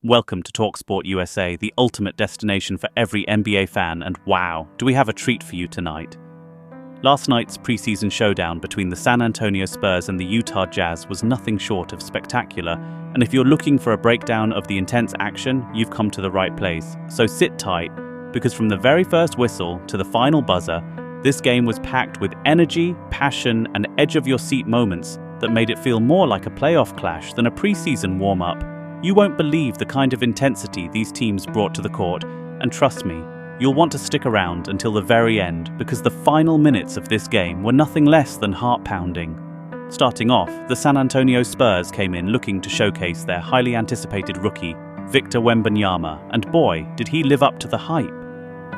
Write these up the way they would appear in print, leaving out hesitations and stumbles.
Welcome to TalkSport USA, the ultimate destination for every NBA fan, and wow, do we have a treat for you tonight. Last night's preseason showdown between the San Antonio Spurs and the Utah Jazz was nothing short of spectacular, and if you're looking for a breakdown of the intense action, you've come to the right place. So sit tight, because from the very first whistle to the final buzzer, this game was packed with energy, passion, and edge-of-your-seat moments that made it feel more like a playoff clash than a preseason warm-up. You won't believe the kind of intensity these teams brought to the court, and trust me, you'll want to stick around until the very end because the final minutes of this game were nothing less than heart-pounding. Starting off, the San Antonio Spurs came in looking to showcase their highly anticipated rookie, Victor Wembanyama, and boy, did he live up to the hype.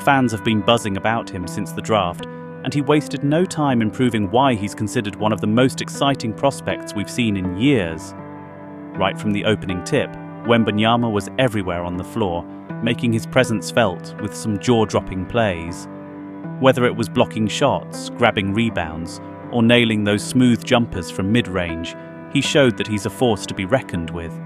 Fans have been buzzing about him since the draft, and he wasted no time in proving why he's considered one of the most exciting prospects we've seen in years. Right from the opening tip, Wembanyama was everywhere on the floor, making his presence felt with some jaw-dropping plays. Whether it was blocking shots, grabbing rebounds, or nailing those smooth jumpers from mid-range, he showed that he's a force to be reckoned with.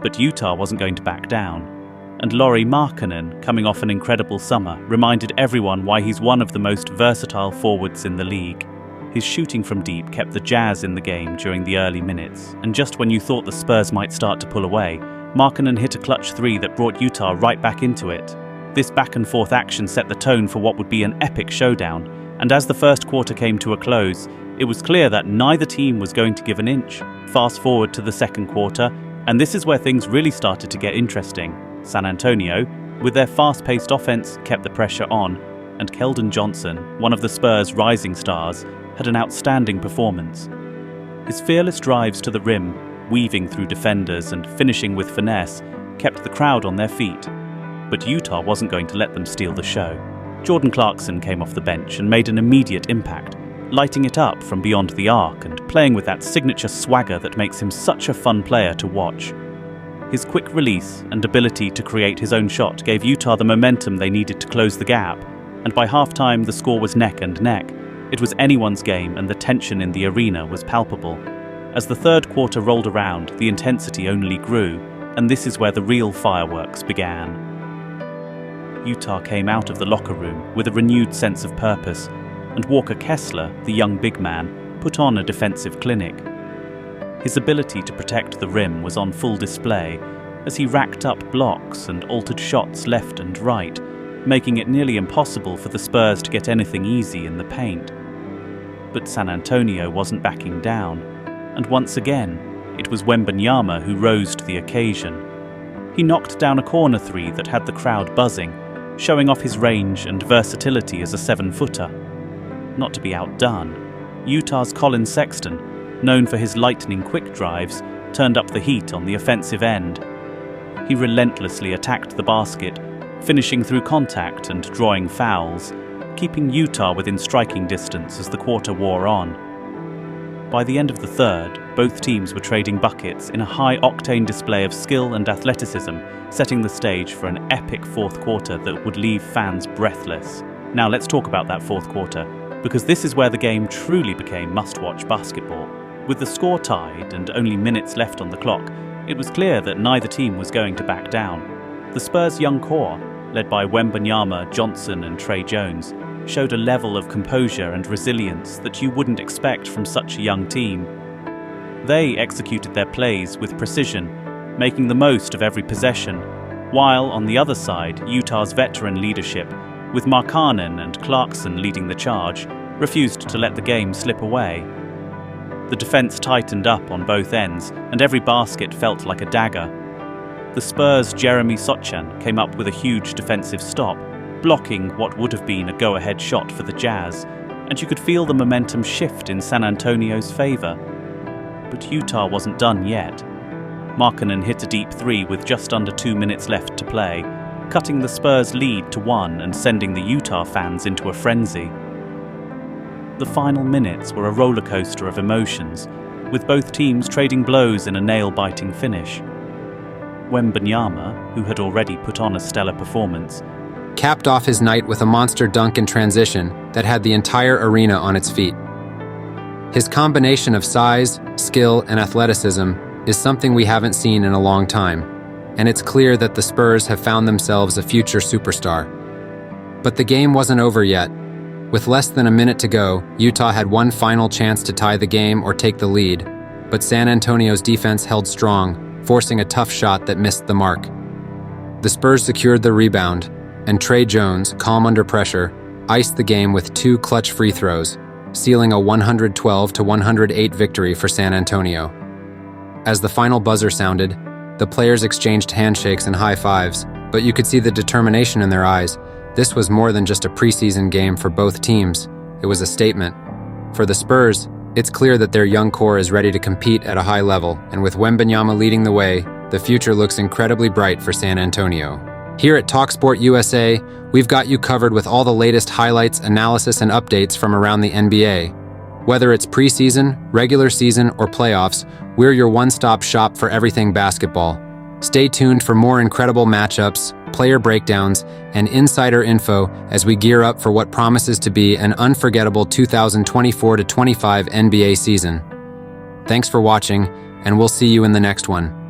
But Utah wasn't going to back down, and Lauri Markkanen, coming off an incredible summer, reminded everyone why he's one of the most versatile forwards in the league. His shooting from deep kept the Jazz in the game during the early minutes, and just when you thought the Spurs might start to pull away, Markkanen hit a clutch three that brought Utah right back into it. This back-and-forth action set the tone for what would be an epic showdown, and as the first quarter came to a close, it was clear that neither team was going to give an inch. Fast forward to the second quarter, and this is where things really started to get interesting. San Antonio, with their fast-paced offense, kept the pressure on, and Keldon Johnson, one of the Spurs' rising stars, had an outstanding performance. His fearless drives to the rim, weaving through defenders and finishing with finesse, kept the crowd on their feet. But Utah wasn't going to let them steal the show. Jordan Clarkson came off the bench and made an immediate impact, lighting it up from beyond the arc and playing with that signature swagger that makes him such a fun player to watch. His quick release and ability to create his own shot gave Utah the momentum they needed to close the gap, and by halftime the score was neck and neck. It was anyone's game and the tension in the arena was palpable. As the third quarter rolled around, the intensity only grew, and this is where the real fireworks began. Utah came out of the locker room with a renewed sense of purpose, and Walker Kessler, the young big man, put on a defensive clinic. His ability to protect the rim was on full display as he racked up blocks and altered shots left and right, making it nearly impossible for the Spurs to get anything easy in the paint. But San Antonio wasn't backing down, and once again, it was Wembanyama who rose to the occasion. He knocked down a corner three that had the crowd buzzing, showing off his range and versatility as a 7-footer. Not to be outdone, Utah's Colin Sexton, known for his lightning-quick drives, turned up the heat on the offensive end. He relentlessly attacked the basket, finishing through contact and drawing fouls, keeping Utah within striking distance as the quarter wore on. By the end of the third, both teams were trading buckets in a high-octane display of skill and athleticism, setting the stage for an epic fourth quarter that would leave fans breathless. Now let's talk about that fourth quarter, because this is where the game truly became must-watch basketball. With the score tied and only minutes left on the clock, it was clear that neither team was going to back down. The Spurs' young core, led by Wembanyama, Johnson and Trey Jones, showed a level of composure and resilience that you wouldn't expect from such a young team. They executed their plays with precision, making the most of every possession, while on the other side, Utah's veteran leadership, with Markkanen and Clarkson leading the charge, refused to let the game slip away. The defense tightened up on both ends, and every basket felt like a dagger. The Spurs' Jeremy Sochan came up with a huge defensive stop, blocking what would have been a go-ahead shot for the Jazz, and you could feel the momentum shift in San Antonio's favor. But Utah wasn't done yet. Markkanen hit a deep three with just under 2 minutes left to play, cutting the Spurs' lead to 1 and sending the Utah fans into a frenzy. The final minutes were a roller coaster of emotions, with both teams trading blows in a nail-biting finish. Wembanyama, who had already put on a stellar performance, capped off his night with a monster dunk in transition that had the entire arena on its feet. His combination of size, skill, and athleticism is something we haven't seen in a long time, and it's clear that the Spurs have found themselves a future superstar. But the game wasn't over yet. With less than a minute to go, Utah had one final chance to tie the game or take the lead, but San Antonio's defense held strong, forcing a tough shot that missed the mark. The Spurs secured the rebound, and Trey Jones, calm under pressure, iced the game with 2 clutch free throws, sealing a 112-108 victory for San Antonio. As the final buzzer sounded, the players exchanged handshakes and high fives, but you could see the determination in their eyes. This was more than just a preseason game for both teams. It was a statement. For the Spurs, it's clear that their young core is ready to compete at a high level, and with Wembanyama leading the way, the future looks incredibly bright for San Antonio. Here at TalkSport USA, we've got you covered with all the latest highlights, analysis, and updates from around the NBA. Whether it's preseason, regular season, or playoffs, we're your one-stop shop for everything basketball. Stay tuned for more incredible matchups, player breakdowns, and insider info as we gear up for what promises to be an unforgettable 2024-25 NBA season. Thanks for watching, and we'll see you in the next one.